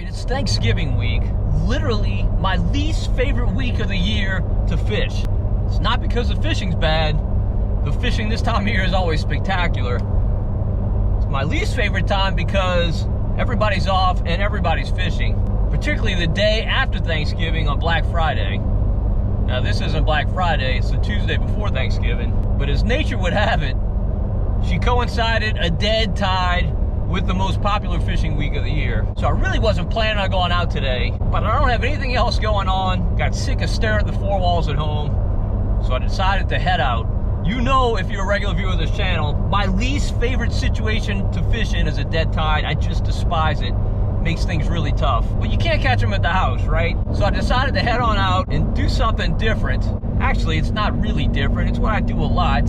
right, it's Thanksgiving week. Literally my least favorite week of the year to fish. It's not because the fishing's bad. The fishing this time of year is always spectacular. It's my least favorite time because everybody's off and everybody's fishing. Particularly the day after Thanksgiving on Black Friday. Now this isn't Black Friday, it's the Tuesday before Thanksgiving. But as nature would have it, she coincided a dead tide with the most popular fishing week of the year. So I really wasn't planning on going out today, but I don't have anything else going on. Got sick of staring at the four walls at home, so I decided to head out. You know, if you're a regular viewer of this channel, my least favorite situation to fish in is a dead tide. I just despise it. Makes things really tough. But you can't catch them at the house, right? So I decided to head on out and do something different. Actually, it's not really different. It's what I do a lot.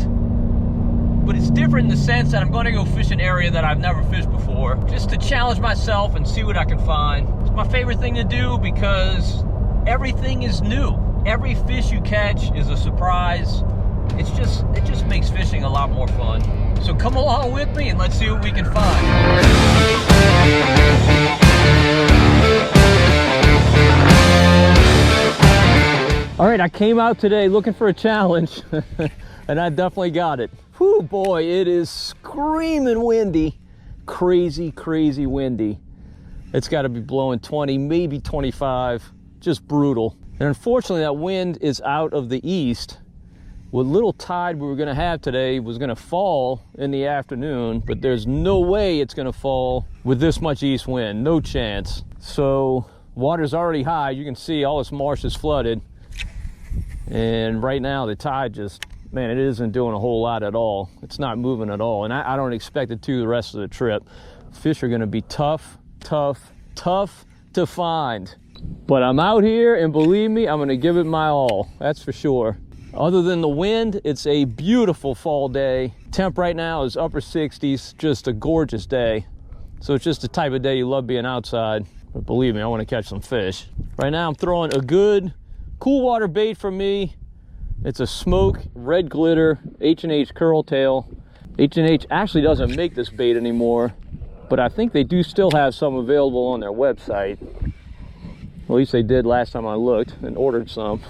But it's different in the sense that I'm going to go fish an area that I've never fished before, just to challenge myself and see what I can find. It's my favorite thing to do because everything is new. Every fish you catch is a surprise. It just makes fishing a lot more fun. So come along with me and let's see what we can find. All right, I came out today looking for a challenge and I definitely got it. Whew, boy, it is screaming windy. Crazy, crazy windy. It's got to be blowing 20, maybe 25. Just brutal. And unfortunately, that wind is out of the east. What little tide we were going to have today was going to fall in the afternoon, but there's no way it's going to fall with this much east wind. No chance. So water's already high. You can see all this marsh is flooded. And right now, the tide just... man, it isn't doing a whole lot at all. It's not moving at all, and I don't expect it to the rest of the trip. Fish are gonna be tough, tough, tough to find. But I'm out here, and believe me, I'm gonna give it my all, that's for sure. Other than the wind, it's a beautiful fall day. Temp right now is upper 60s, just a gorgeous day. So it's just the type of day you love being outside. But believe me, I wanna catch some fish. Right now I'm throwing a good, cool water bait for me. It's a smoke, red glitter, H&H curl tail. H&H actually doesn't make this bait anymore, but I think they do still have some available on their website. At least they did last time I looked and ordered some.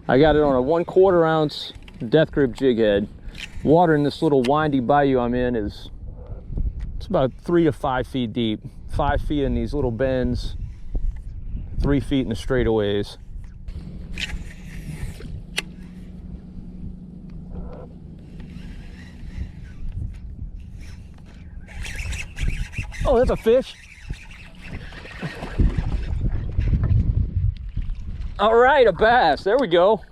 I got it on a 1/4 ounce death grip jig head. Water in this little windy bayou I'm in it's about 3 to 5 feet deep. 5 feet in these little bends, 3 feet in the straightaways. Oh, that's a fish. All right, a bass. There we go.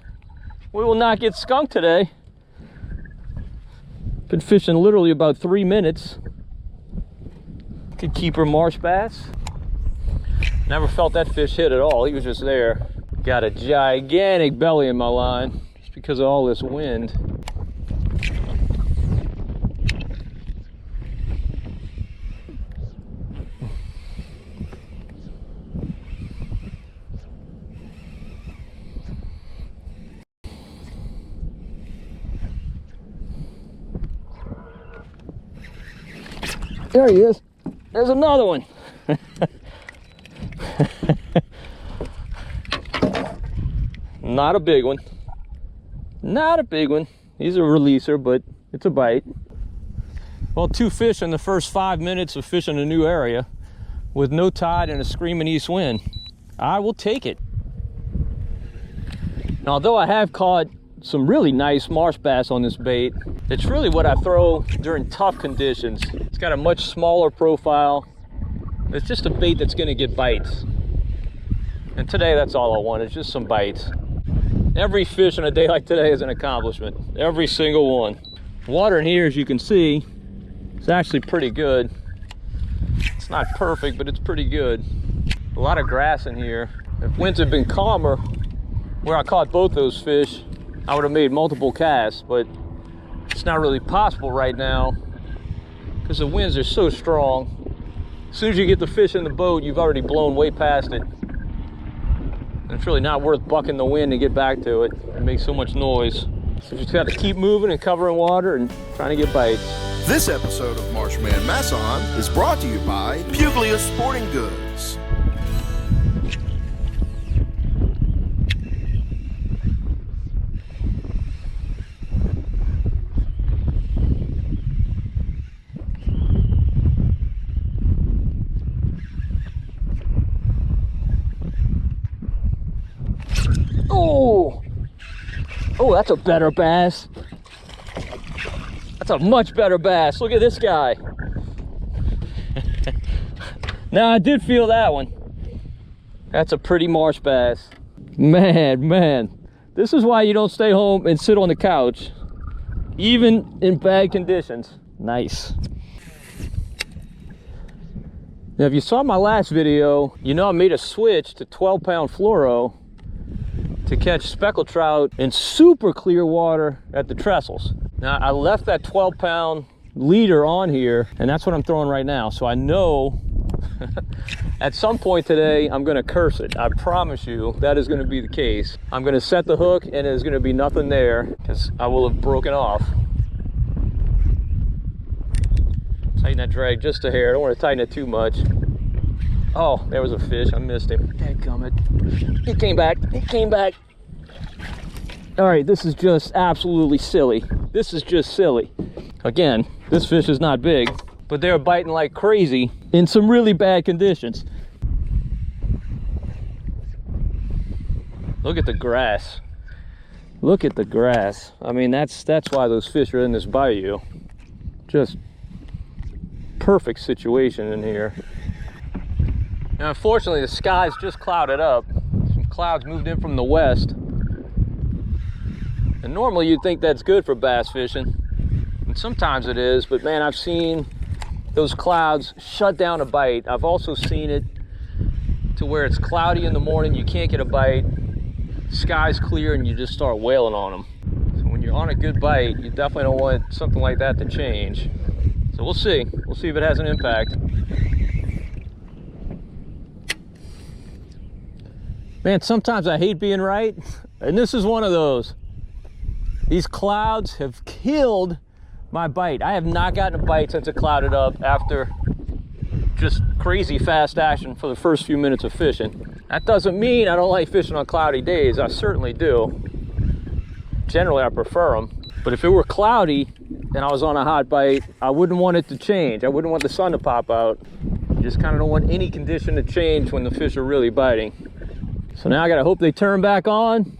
We will not get skunked today. Been fishing literally about 3 minutes. Good keeper marsh bass. Never felt that fish hit at all. He was just there. Got a gigantic belly in my line just because of all this wind. There he is. There's another one. Not a big one. Not a big one. He's a releaser, but it's a bite. Well, 2 fish in the first 5 minutes of fishing a new area with no tide and a screaming east wind. I will take it. Now, although I have caught some really nice marsh bass on this bait, it's really what I throw during tough conditions. It's got a much smaller profile. It's just a bait that's gonna get bites. And today that's all I want, is just some bites. Every fish on a day like today is an accomplishment. Every single one. Water in here, as you can see, is actually pretty good. It's not perfect, but it's pretty good. A lot of grass in here. If winds had been calmer, where I caught both those fish, I would have made multiple casts, but it's not really possible right now because the winds are so strong. As soon as you get the fish in the boat, you've already blown way past it. And it's really not worth bucking the wind to get back to it. It makes so much noise. So you just got to keep moving and covering water and trying to get bites. This episode of Marshman Masson is brought to you by Puglia Sporting Goods. Oh, oh, that's a better bass. That's a much better bass. Look at this guy. Now I did feel that one. That's a pretty marsh bass. Man, this is why you don't stay home and sit on the couch, even in bad conditions. Nice. Now, if you saw my last video, you know I made a switch to 12-pound fluoro to catch speckled trout in super clear water at the trestles. Now, I left that 12-pound leader on here, and that's what I'm throwing right now. So I know at some point today, I'm gonna curse it. I promise you that is gonna be the case. I'm gonna set the hook and there's gonna be nothing there because I will have broken off. Tighten that drag just a hair. I don't want to tighten it too much. Oh, there was a fish. I missed him. Dadgummit. He came back. He came back. All right, this is just absolutely silly. This is just silly. Again, this fish is not big, but they're biting like crazy in some really bad conditions. Look at the grass. Look at the grass. I mean, that's why those fish are in this bayou. Just perfect situation in here. Now, unfortunately, the sky's just clouded up. Some clouds moved in from the west. And normally you'd think that's good for bass fishing. And sometimes it is, but man, I've seen those clouds shut down a bite. I've also seen it to where it's cloudy in the morning, you can't get a bite, sky's clear, and you just start wailing on them. So when you're on a good bite, you definitely don't want something like that to change. So we'll see. We'll see if it has an impact. Man, sometimes I hate being right, and this is one of those. These clouds have killed my bite. I have not gotten a bite since it clouded up after just crazy fast action for the first few minutes of fishing. That doesn't mean I don't like fishing on cloudy days. I certainly do. Generally, I prefer them. But if it were cloudy and I was on a hot bite, I wouldn't want it to change. I wouldn't want the sun to pop out. You just kind of don't want any condition to change when the fish are really biting. So now I gotta hope they turn back on,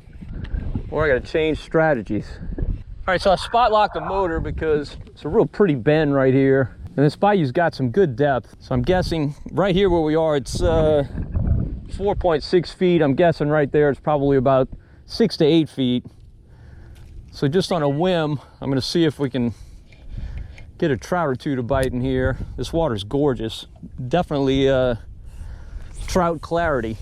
or I gotta change strategies. All right, so I spot locked the motor because it's a real pretty bend right here. And this bayou's got some good depth. So I'm guessing right here where we are, it's 4.6 feet. I'm guessing right there, it's probably about 6 to 8 feet. So just on a whim, I'm gonna see if we can get a trout or two to bite in here. This water's gorgeous. Definitely trout clarity.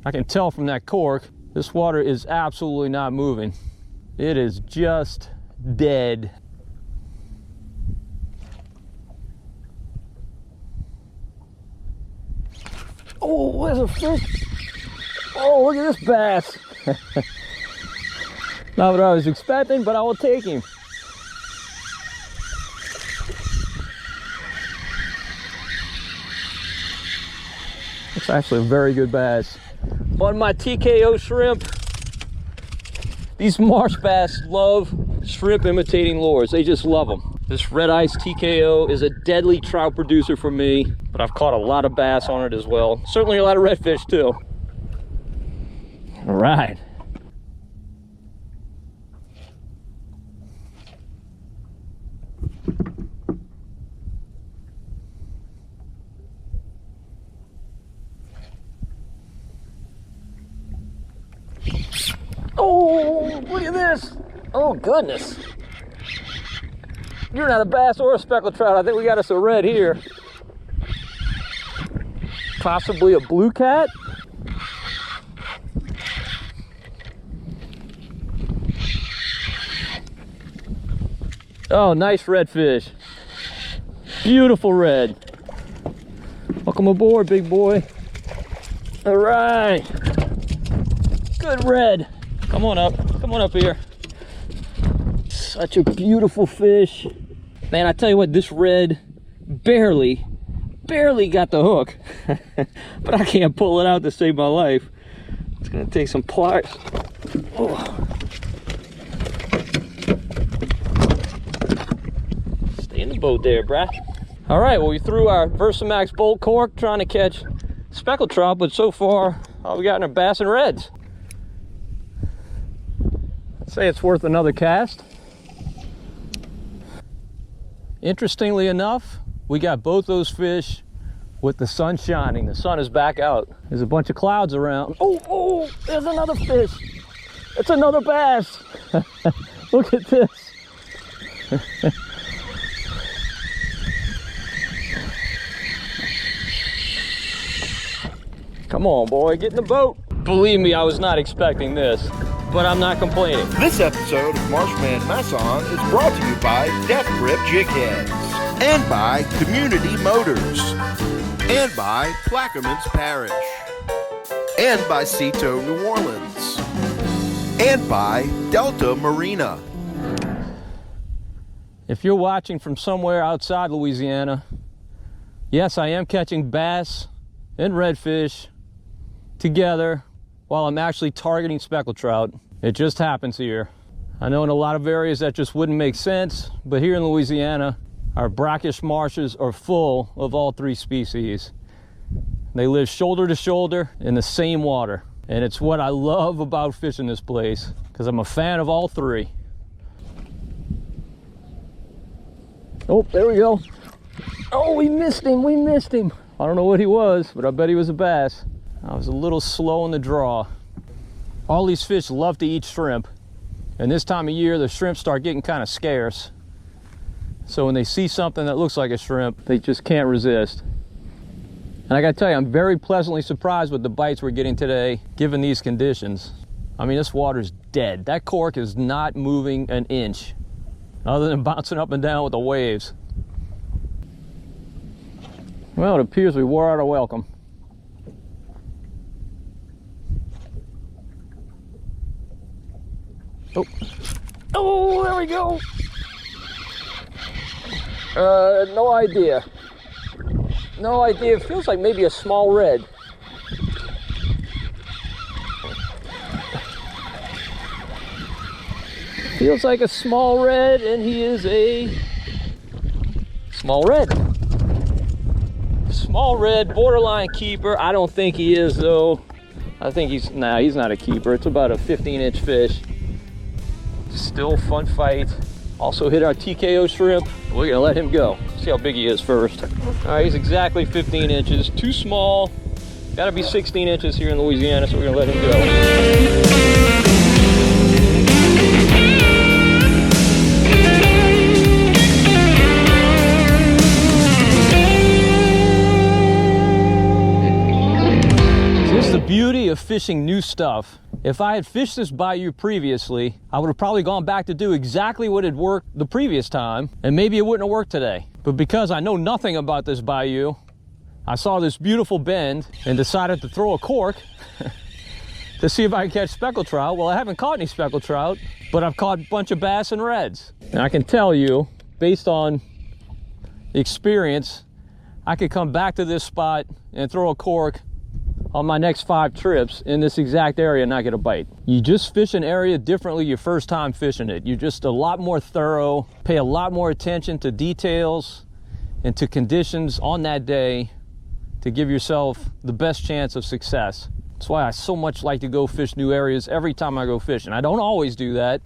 I can tell from that cork, this water is absolutely not moving. It is just dead. Oh, there's a fish. Oh, look at this bass. Not what I was expecting, but I will take him. It's actually a very good bass. On my TKO shrimp, these marsh bass love shrimp imitating lures. They just love them. This red ice TKO is a deadly trout producer for me, but I've caught a lot of bass on it as well. Certainly a lot of redfish too. All right. Oh, look at this. Oh, goodness. You're not a bass or a speckled trout. I think we got us a red here. Possibly a blue cat. Oh, nice redfish. Beautiful red. Welcome aboard, big boy. All right. Good red. Come on up here. Such a beautiful fish. Man, I tell you what, this red barely got the hook. But I can't pull it out to save my life. It's gonna take some pliers. Oh. Stay in the boat there, brah. All right, well, we threw our Versamax bolt cork trying to catch speckled trout, but so far all we got are bass and reds. I'd say it's worth another cast. Interestingly enough, we got both those fish with the sun shining. The sun is back out. There's a bunch of clouds around. Oh, there's another fish. It's another bass. Look at this. Come on, boy, get in the boat. Believe me, I was not expecting this, but I'm not complaining. This episode of Marshman Masson is brought to you by Death Grip Jig Heads, and by Community Motors, and by Plaquemines Parish, and by Cito New Orleans, and by Delta Marina. If you're watching from somewhere outside Louisiana, yes, I am catching bass and redfish together while I'm actually targeting speckled trout. It just happens here. I know in a lot of areas that just wouldn't make sense, but here in Louisiana, our brackish marshes are full of all three species. They live shoulder to shoulder in the same water. And it's what I love about fishing this place, because I'm a fan of all three. Oh, there we go. Oh, we missed him. I don't know what he was, but I bet he was a bass. I was a little slow in the draw. All these fish love to eat shrimp. And this time of year, the shrimp start getting kind of scarce. So when they see something that looks like a shrimp, they just can't resist. And I gotta tell you, I'm very pleasantly surprised with the bites we're getting today, given these conditions. I mean, this water's dead. That cork is not moving an inch, other than bouncing up and down with the waves. Well, it appears we wore out our welcome. Oh, there we go. No idea. No idea. It feels like maybe a small red. Feels like a small red, and he is a small red. Small red, borderline keeper. I don't think he is, though. I think he's not a keeper. It's about a 15-inch fish. Still fun fight. Also hit our TKO shrimp. We're gonna let him go. See how big he is first. All right, he's exactly 15 inches. Too small. Gotta be 16 inches here in Louisiana, so we're gonna let him go. Beauty of fishing new stuff. If I had fished this bayou previously, I would have probably gone back to do exactly what had worked the previous time, and maybe it wouldn't have worked today. But because I know nothing about this bayou, I saw this beautiful bend and decided to throw a cork to see if I can catch speckled trout. Well, I haven't caught any speckled trout, but I've caught a bunch of bass and reds. And I can tell you, based on experience, I could come back to this spot and throw a cork on my next 5 trips in this exact area and not get a bite. You just fish an area differently your first time fishing it. You're just a lot more thorough, pay a lot more attention to details and to conditions on that day to give yourself the best chance of success. That's why I so much like to go fish new areas every time I go fishing. I don't always do that.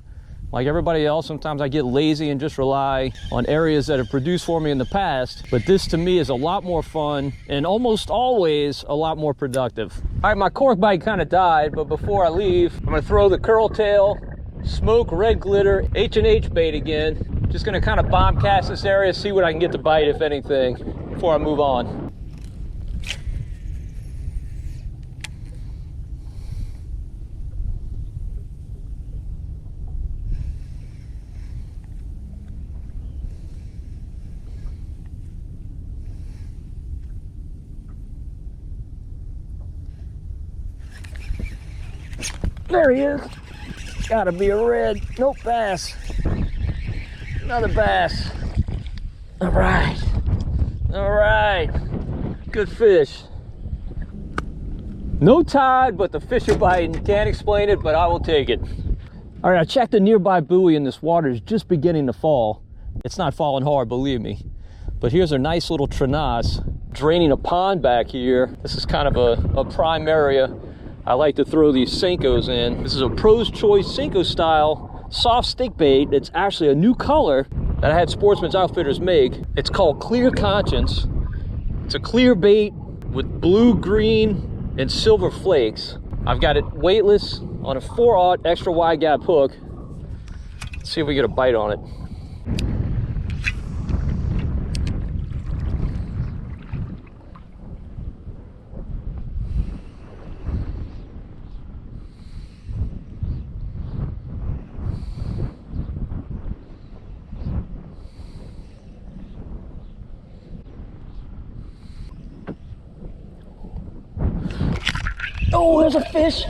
Like everybody else, sometimes I get lazy and just rely on areas that have produced for me in the past. But this to me is a lot more fun and almost always a lot more productive. All right, my cork bite kind of died, but before I leave, I'm gonna throw the curl tail, smoke, red glitter, H&H bait again. Just gonna kind of bomb cast this area, see what I can get to bite, if anything, before I move on. There he is. Gotta be a red. Nope, bass. Another bass. All right. All right. Good fish. No tide, but the fish are biting. Can't explain it, but I will take it. All right, I checked the nearby buoy and this water is just beginning to fall. It's not falling hard, believe me. But here's a nice little trenasse. draining a pond back here. This is kind of a prime area. I like to throw these Senkos in. This is a Pro's Choice Senko style soft stick bait. It's actually a new color that I had Sportsman's Outfitters make. It's called Clear Conscience. It's a clear bait with blue, green, and silver flakes. I've got it weightless on a 4/0 extra wide gap hook. Let's see if we get a bite on it. Oh, there's a fish.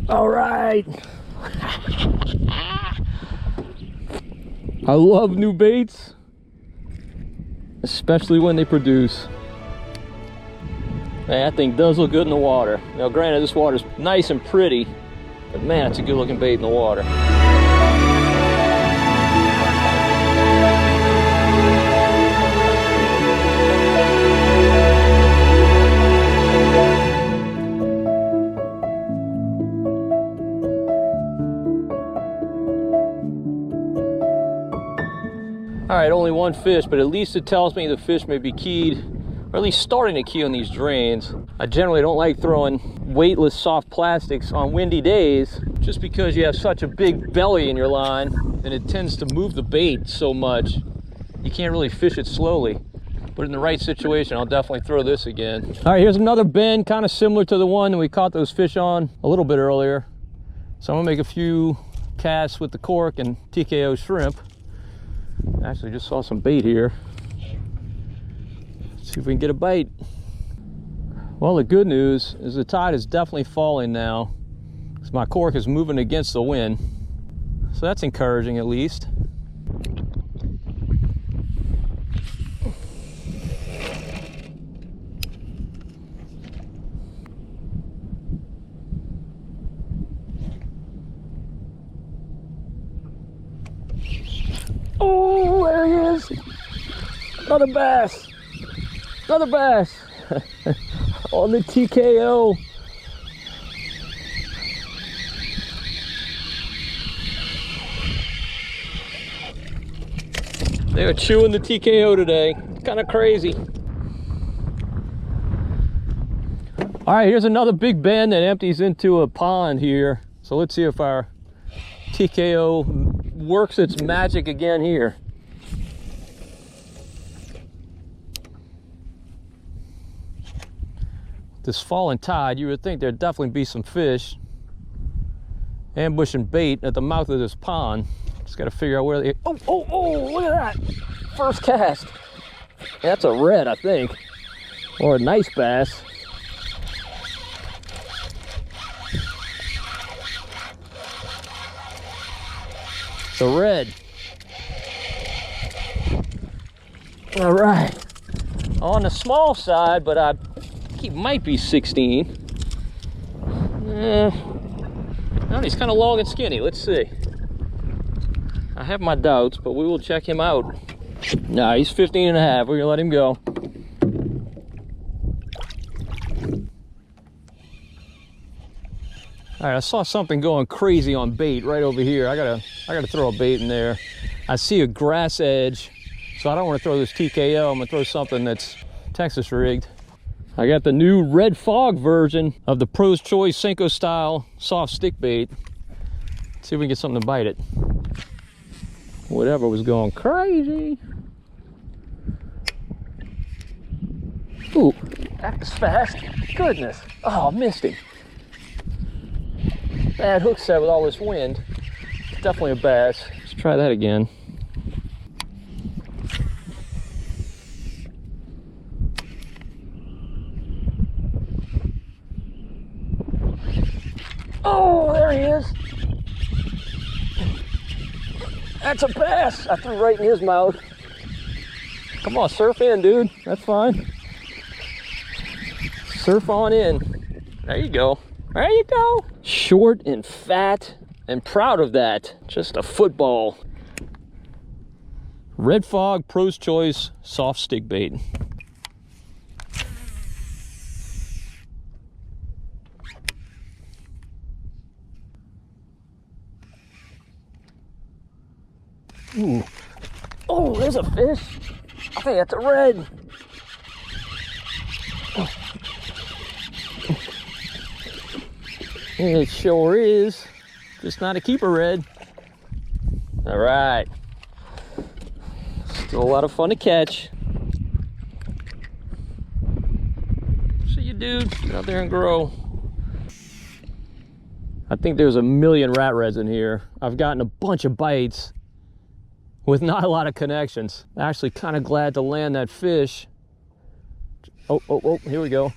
All right. I love new baits, especially when they produce. Man, that thing does look good in the water. Now, granted, this water's nice and pretty, but man, it's a good looking bait in the water. All right, only one fish, but at least it tells me the fish may be keyed, or at least starting to key on these drains. I generally don't like throwing weightless soft plastics on windy days, just because you have such a big belly in your line, and it tends to move the bait so much, you can't really fish it slowly. But in the right situation, I'll definitely throw this again. All right, here's another bend, kind of similar to the one that we caught those fish on a little bit earlier. So I'm gonna make a few casts with the cork and TKO shrimp. Actually just saw some bait here. Let's see if we can get a bite. Well, the good news is the tide is definitely falling now, because my cork is moving against the wind. So that's encouraging at least. Oh, there he is. Another bass. Another bass. On the TKO. They are chewing the TKO today. Kind of crazy. All right, here's another big bend that empties into a pond here. So let's see if our TKO works its magic again here. This falling tide, you would think there'd definitely be some fish ambushing bait at the mouth of this pond. Just got to figure out where they... Oh, look at that. First cast. That's a red, I think. Or a nice bass. It's a red. All right. On the small side, but I think he might be 16. No, he's kind of long and skinny. Let's see. I have my doubts, but we will check him out. Nah, he's 15 and a half. We're gonna let him go. All right, I saw something going crazy on bait right over here. I gotta throw a bait in there. I see a grass edge, so I don't want to throw this TKO. I'm gonna throw something that's Texas rigged. I got the new red fog version of the Pro's Choice Senko style soft stick bait. Let's see if we can get something to bite it. Whatever was going crazy. Ooh, that was fast. Goodness. Oh, missed him. Bad hook set with all this wind. Definitely a bass. Let's try that again. Oh, there he is. That's a bass. I threw right in his mouth. Come on, surf in, dude. That's fine. Surf on in. There you go. There you go. Short and fat and proud of that. Just a football. Red Fog Pro's Choice soft stick bait. Ooh. Oh, there's a fish. I think that's a red. It sure is. Just not a keeper red. All right. Still a lot of fun to catch. See you, dude. Get out there and grow. I think there's a million rat reds in here. I've gotten a bunch of bites with not a lot of connections. Actually kind of glad to land that fish. Oh, here we go.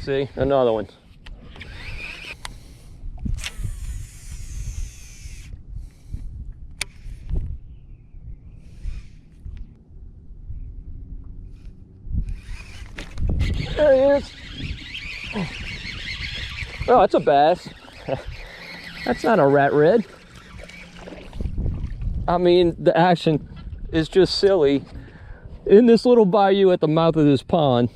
See, another one. There he is. Oh, that's a bass. That's not a rat red. I mean, the action is just silly. In this little bayou at the mouth of this pond,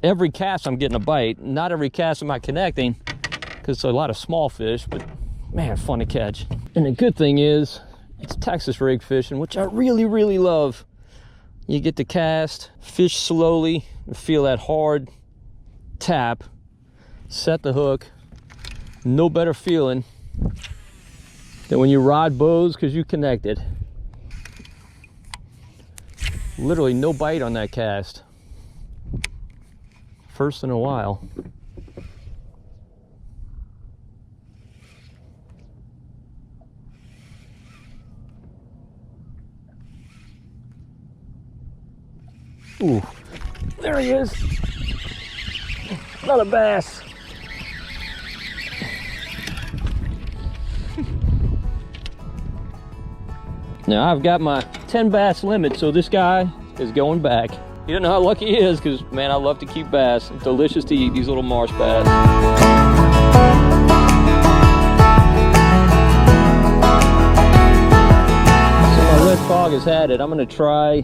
every cast I'm getting a bite. Not every cast am I connecting, because it's a lot of small fish, but man, fun to catch. And the good thing is, it's Texas rig fishing, which I really, really love. You get to cast, fish slowly, feel that hard tap, set the hook. No better feeling than when you rod bows because you connected. Literally no bite on that cast. First in a while. Ooh, there he is. Another bass. Now I've got my 10 bass limit, so this guy is going back. You don't know how lucky he is, because man, I love to keep bass. It's delicious to eat these little marsh bass. So my Red Fog has had it. I'm gonna try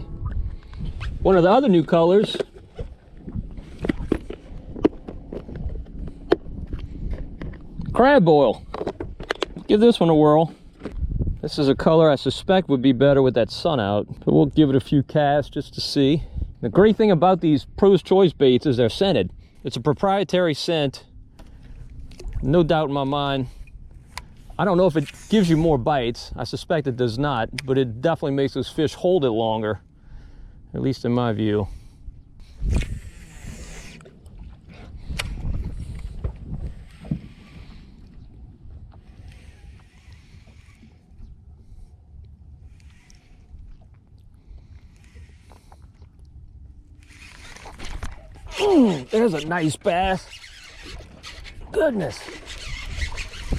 one of the other new colors. Crab boil. Give this one a whirl. This is a color I suspect would be better with that sun out, but we'll give it a few casts just to see. The great thing about these Pro's Choice baits is they're scented. It's a proprietary scent, no doubt in my mind. I don't know if it gives you more bites. I suspect it does not, but it definitely makes those fish hold it longer, at least in my view. There's a nice bass. Goodness.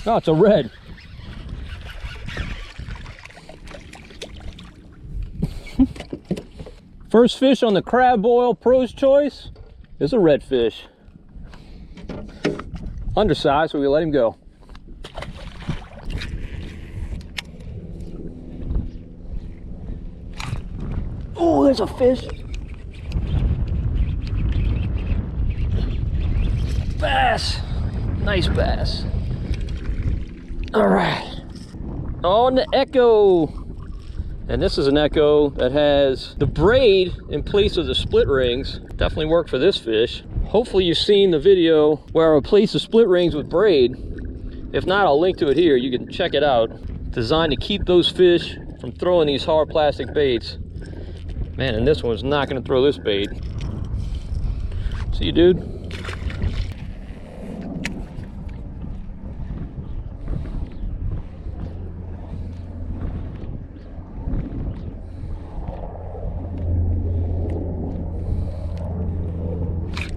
Oh, it's a red. First fish on the crab boil Pro's Choice is a redfish. Undersized, so we let him go. Oh, there's a fish. Bass. Nice bass. All right. On the Echo. And this is an Echo that has the braid in place of the split rings. Definitely worked for this fish. Hopefully you've seen the video where I replaced the split rings with braid. If not, I'll link to it here. You can check it out. Designed to keep those fish from throwing these hard plastic baits. Man, and this one's not gonna throw this bait. See you, dude.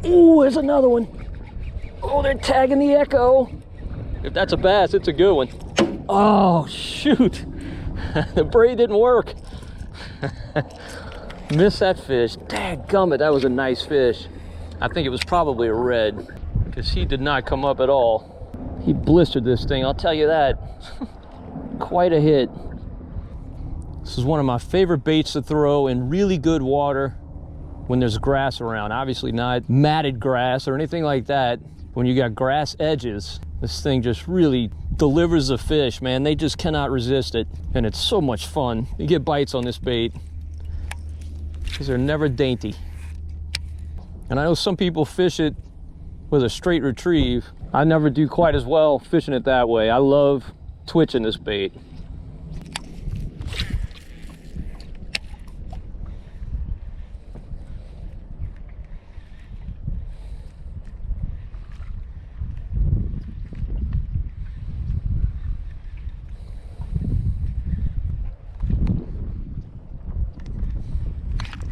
Ooh, there's another one. Oh, they're tagging the Echo. If that's a bass, it's a good one. Oh, shoot. The braid didn't work. Missed that fish. Dadgummit, that was a nice fish. I think it was probably a red, because he did not come up at all. He blistered this thing, I'll tell you that. Quite a hit. This is one of my favorite baits to throw in really good water when there's grass around. Obviously not matted grass or anything like that. When you got grass edges, this thing just really delivers the fish, man. They just cannot resist it. And it's so much fun. You get bites on this bait because they're never dainty. And I know some people fish it with a straight retrieve. I never do quite as well fishing it that way. I love twitching this bait.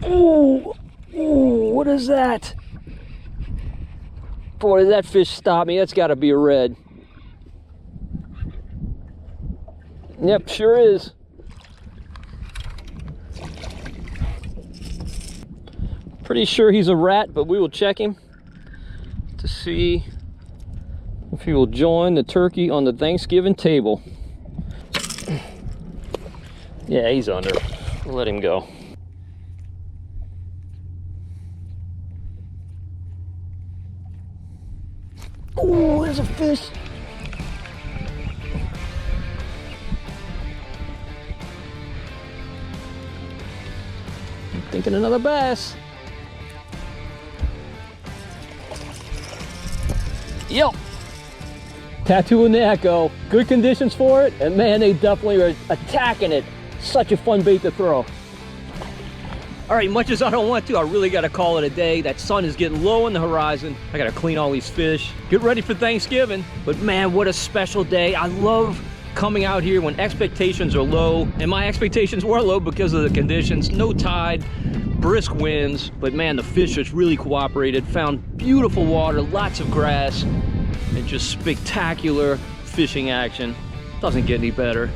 Oh, what is that? Boy, did that fish stop me. That's got to be a red. Yep, sure is. Pretty sure he's a rat, but we will check him to see if he will join the turkey on the Thanksgiving table. Yeah, he's under. We'll let him go. Oh, there's a fish. I'm thinking another bass. Yep. Tattoo in the Echo. Good conditions for it, and man, they definitely are attacking it. Such a fun bait to throw. All right, much as I don't want to, I really got to call it a day. That sun is getting low on the horizon. I got to clean all these fish, get ready for Thanksgiving. But man, what a special day. I love coming out here when expectations are low. And my expectations were low because of the conditions. No tide, brisk winds. But man, the fish just really cooperated. Found beautiful water, lots of grass, and just spectacular fishing action. Doesn't get any better.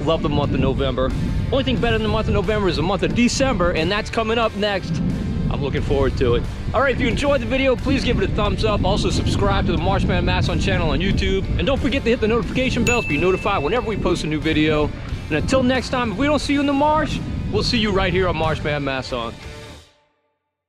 Love the month of November. Only thing better than the month of November is the month of December, and that's coming up next. I'm looking forward to it. All right, if you enjoyed the video, please give it a thumbs up. Also subscribe to the Marshman Masson channel on YouTube. And don't forget to hit the notification bell to be notified whenever we post a new video. And until next time, if we don't see you in the marsh, we'll see you right here on Marshman Masson.